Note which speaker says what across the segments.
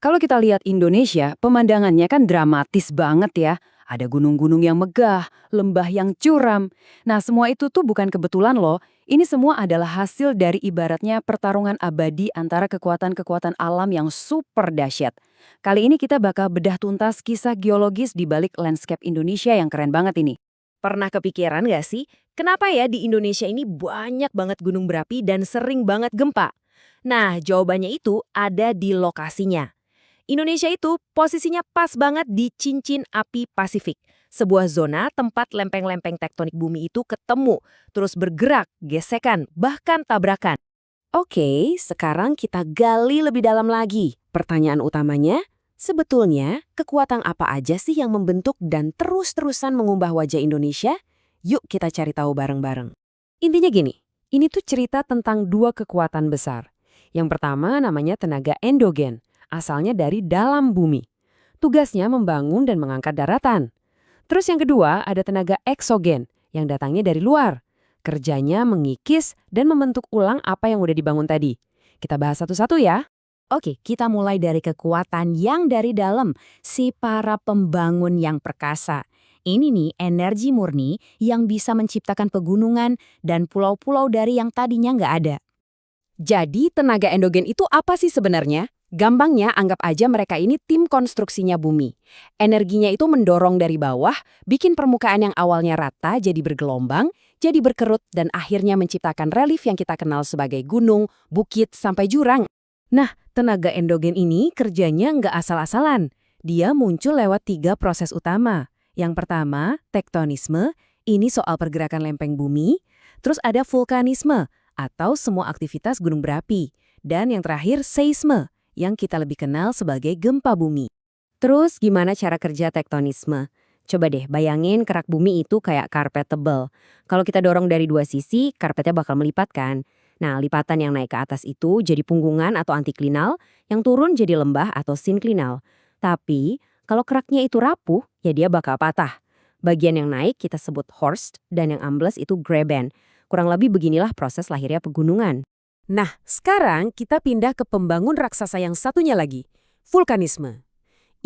Speaker 1: Kalau kita lihat Indonesia, pemandangannya kan dramatis banget ya. Ada gunung-gunung yang megah, lembah yang curam. Nah, semua itu tuh bukan kebetulan loh. Ini semua adalah hasil dari ibaratnya pertarungan abadi antara kekuatan-kekuatan alam yang super dahsyat. Kali ini kita bakal bedah tuntas kisah geologis di balik landscape Indonesia yang keren banget ini.
Speaker 2: Pernah kepikiran nggak sih, kenapa ya di Indonesia ini banyak banget gunung berapi dan sering banget gempa? Nah, jawabannya itu ada di lokasinya. Indonesia itu posisinya pas banget di cincin api Pasifik, sebuah zona tempat lempeng-lempeng tektonik bumi itu ketemu, terus bergerak, gesekan, bahkan tabrakan. Oke, sekarang kita gali lebih dalam lagi. Pertanyaan utamanya, sebetulnya kekuatan apa aja sih yang membentuk dan terus-terusan mengubah wajah Indonesia? Yuk kita cari tahu bareng-bareng. Intinya gini, ini tuh cerita tentang dua kekuatan besar. Yang pertama namanya tenaga endogen, asalnya dari dalam bumi. Tugasnya membangun dan mengangkat daratan. Terus yang kedua ada tenaga eksogen, yang datangnya dari luar. Kerjanya mengikis dan membentuk ulang apa yang udah dibangun tadi. Kita bahas satu-satu ya. Oke, kita mulai dari kekuatan yang dari dalam, si para pembangun yang perkasa. Ini nih energi murni yang bisa menciptakan pegunungan dan pulau-pulau dari yang tadinya nggak ada. Jadi tenaga endogen itu apa sih sebenarnya? Gampangnya anggap aja mereka ini tim konstruksinya bumi. Energinya itu mendorong dari bawah, bikin permukaan yang awalnya rata jadi bergelombang, jadi berkerut dan akhirnya menciptakan relief yang kita kenal sebagai gunung, bukit, sampai jurang. Nah, tenaga endogen ini kerjanya nggak asal-asalan. Dia muncul lewat 3 proses utama. Yang pertama, tektonisme, ini soal pergerakan lempeng bumi. Terus ada vulkanisme, atau semua aktivitas gunung berapi. Dan yang terakhir, seisme, yang kita lebih kenal sebagai gempa bumi. Terus gimana cara kerja tektonisme? Coba deh bayangin kerak bumi itu kayak karpet tebal. Kalau kita dorong dari dua sisi, karpetnya bakal melipat kan? Nah, lipatan yang naik ke atas itu jadi punggungan atau antiklinal, yang turun jadi lembah atau sinklinal. Tapi, kalau keraknya itu rapuh, ya dia bakal patah. Bagian yang naik kita sebut horst dan yang ambles itu graben. Kurang lebih beginilah proses lahirnya pegunungan. Nah, sekarang kita pindah ke pembangun raksasa yang satunya lagi, vulkanisme.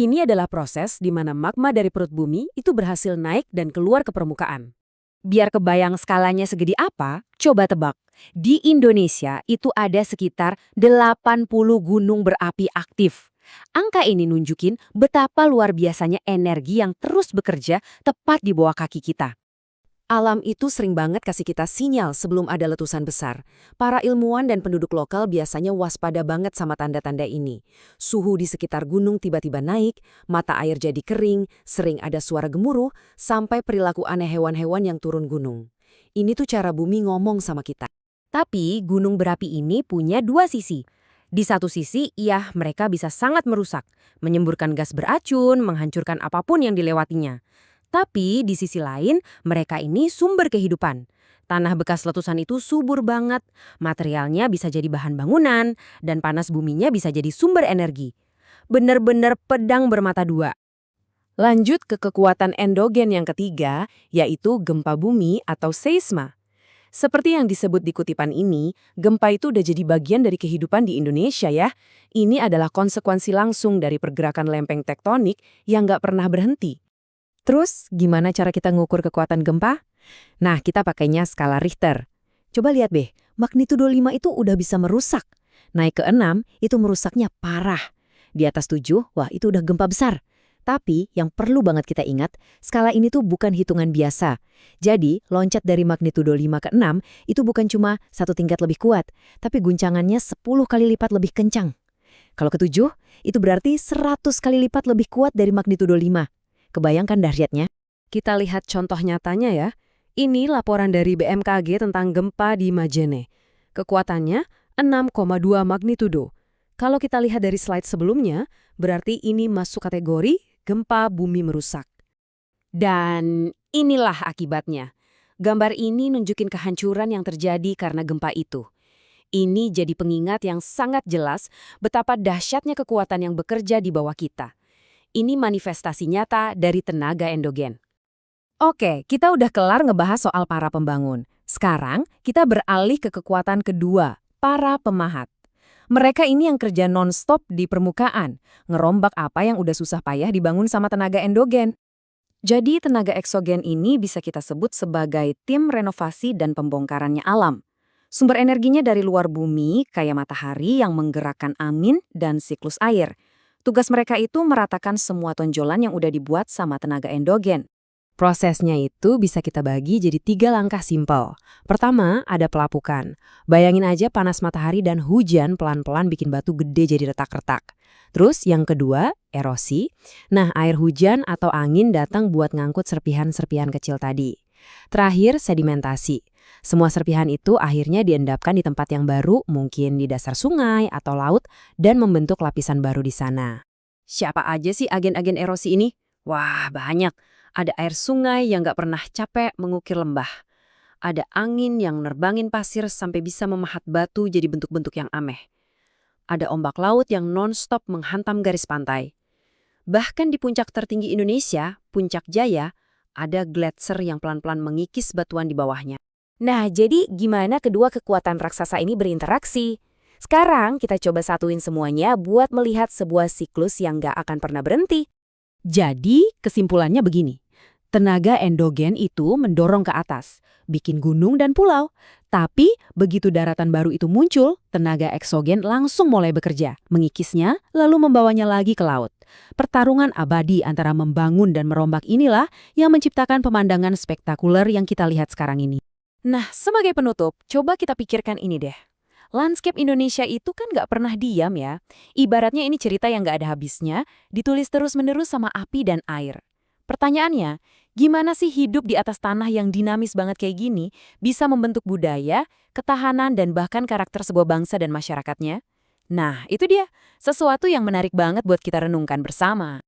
Speaker 2: Ini adalah proses di mana magma dari perut bumi itu berhasil naik dan keluar ke permukaan. Biar kebayang skalanya segede apa, coba tebak. Di Indonesia itu ada sekitar 80 gunung berapi aktif. Angka ini nunjukin betapa luar biasanya energi yang terus bekerja tepat di bawah kaki kita. Alam itu sering banget kasih kita sinyal sebelum ada letusan besar. Para ilmuwan dan penduduk lokal biasanya waspada banget sama tanda-tanda ini. Suhu di sekitar gunung tiba-tiba naik, mata air jadi kering, sering ada suara gemuruh, sampai perilaku aneh hewan-hewan yang turun gunung. Ini tuh cara bumi ngomong sama kita. Tapi gunung berapi ini punya dua sisi. Di satu sisi, iya mereka bisa sangat merusak, menyemburkan gas beracun, menghancurkan apapun yang dilewatinya. Tapi di sisi lain, mereka ini sumber kehidupan. Tanah bekas letusan itu subur banget, materialnya bisa jadi bahan bangunan, dan panas buminya bisa jadi sumber energi. Bener-bener pedang bermata dua. Lanjut ke kekuatan endogen yang ketiga, yaitu gempa bumi atau seisma. Seperti yang disebut di kutipan ini, gempa itu udah jadi bagian dari kehidupan di Indonesia ya. Ini adalah konsekuensi langsung dari pergerakan lempeng tektonik yang nggak pernah berhenti. Terus, gimana cara kita ngukur kekuatan gempa? Nah, kita pakainya skala Richter. Coba lihat deh, magnitudo 5 itu udah bisa merusak. Naik ke 6, itu merusaknya parah. Di atas 7, wah itu udah gempa besar. Tapi, yang perlu banget kita ingat, skala ini tuh bukan hitungan biasa. Jadi, loncat dari magnitudo 5 ke 6, itu bukan cuma satu tingkat lebih kuat, tapi guncangannya 10 kali lipat lebih kencang. Kalau ke 7, itu berarti 100 kali lipat lebih kuat dari magnitudo 5. Kebayangkan dahsyatnya? Kita lihat contoh nyatanya ya. Ini laporan dari BMKG tentang gempa di Majene. Kekuatannya 6,2 magnitudo. Kalau kita lihat dari slide sebelumnya, berarti ini masuk kategori gempa bumi merusak. Dan inilah akibatnya. Gambar ini nunjukin kehancuran yang terjadi karena gempa itu. Ini jadi pengingat yang sangat jelas betapa dahsyatnya kekuatan yang bekerja di bawah kita. Ini manifestasi nyata dari tenaga endogen. Oke, kita udah kelar ngebahas soal para pembangun. Sekarang kita beralih ke kekuatan kedua, para pemahat.
Speaker 1: Mereka ini yang kerja non-stop di permukaan, ngerombak apa yang udah susah payah dibangun sama tenaga endogen. Jadi tenaga eksogen ini bisa kita sebut sebagai tim renovasi dan pembongkarannya alam. Sumber energinya dari luar bumi, kayak matahari yang menggerakkan angin dan siklus air. Tugas mereka itu meratakan semua tonjolan yang udah dibuat sama tenaga endogen.
Speaker 2: Prosesnya itu bisa kita bagi jadi 3 langkah simpel. Pertama, ada pelapukan. Bayangin aja panas matahari dan hujan pelan-pelan bikin batu gede jadi retak-retak. Terus yang kedua, erosi. Nah, air hujan atau angin datang buat ngangkut serpihan-serpihan kecil tadi. Terakhir, sedimentasi. Semua serpihan itu akhirnya diendapkan di tempat yang baru, mungkin di dasar sungai atau laut, dan membentuk lapisan baru di sana.
Speaker 1: Siapa aja sih agen-agen erosi ini? Wah, banyak. Ada air sungai yang nggak pernah capek mengukir lembah. Ada angin yang nerbangin pasir sampai bisa memahat batu jadi bentuk-bentuk yang aneh. Ada ombak laut yang non-stop menghantam garis pantai. Bahkan di puncak tertinggi Indonesia, Puncak Jaya, ada gletser yang pelan-pelan mengikis batuan di bawahnya.
Speaker 2: Nah, jadi gimana kedua kekuatan raksasa ini berinteraksi? Sekarang kita coba satuin semuanya buat melihat sebuah siklus yang nggak akan pernah berhenti.
Speaker 1: Jadi, kesimpulannya begini. Tenaga endogen itu mendorong ke atas, bikin gunung dan pulau. Tapi, begitu daratan baru itu muncul, tenaga eksogen langsung mulai bekerja, mengikisnya, lalu membawanya lagi ke laut. Pertarungan abadi antara membangun dan merombak inilah yang menciptakan pemandangan spektakuler yang kita lihat sekarang ini. Nah, sebagai penutup, coba kita pikirkan ini deh. Landscape Indonesia itu kan nggak pernah diam ya. Ibaratnya ini cerita yang nggak ada habisnya, ditulis terus-menerus sama api dan air. Pertanyaannya, gimana sih hidup di atas tanah yang dinamis banget kayak gini bisa membentuk budaya, ketahanan, dan bahkan karakter sebuah bangsa dan masyarakatnya? Nah, itu dia, sesuatu yang menarik banget buat kita renungkan bersama.